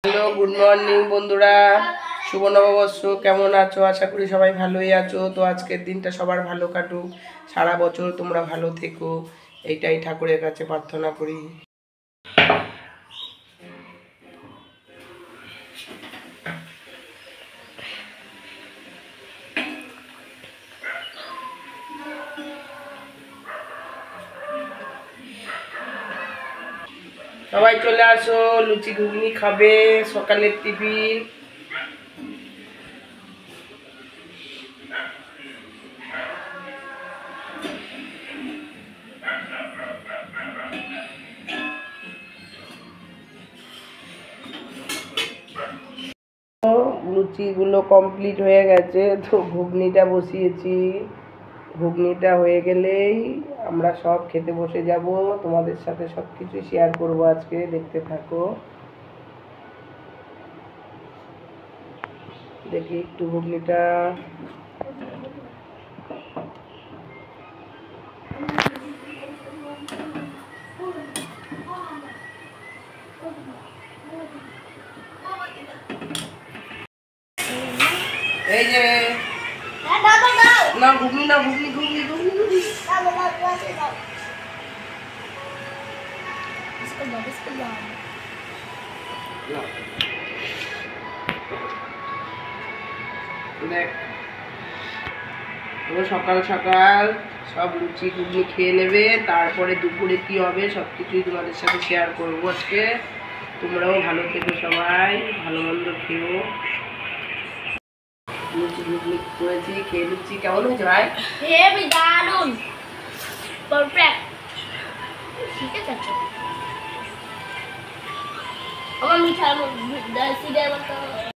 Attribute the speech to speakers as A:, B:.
A: Hello, good morning বন্ধুরা, শুভ নববর্ষ। কেমন আছো? আশা করি সবাই ভালোই আছো। তো আজকের দিনটা সবার ভালো কাটুক, সারা বছর তোমরা ভালো থেকো, এইটাই ঠাকুরের কাছে প্রার্থনা করি। সবাই চলে আসো, লুচি ঘুগনি খাবে, সকালের টিফিন। লুচিগুলো কমপ্লিট হয়ে গেছে, তো ঘুগনিটা বসিয়েছি। ঘুগনিটা হয়ে গেলেই আমরা সব খেতে বসে যাব। তোমাদের সাথে সব কিছু শেয়ার করবো আজকে, দেখতে থাকো। দেখি একটু ঘুগনিটা। এই যে না ঘুগনি, না ঘুগনি ঘুগনি ঘুগনি ঘুগনি। দেখ, সকাল সকাল সব লুচি ঘুগনি খেয়ে নেবে, তারপরে দুপুরে কি হবে সব কিছুই তোমাদের সাথে শেয়ার করবো আজকে। তোমরাও ভালো থেকো, সবাই ভালো মন্দ খেও। লুচি ঘুগনি করেছি, খেয়ে লুচি কেমন হয়েছে ভাই?
B: হেভি দারুন, পারফেক্ট। ঠিক আছে, আমার মিঠার মধ্যে সিডের মতো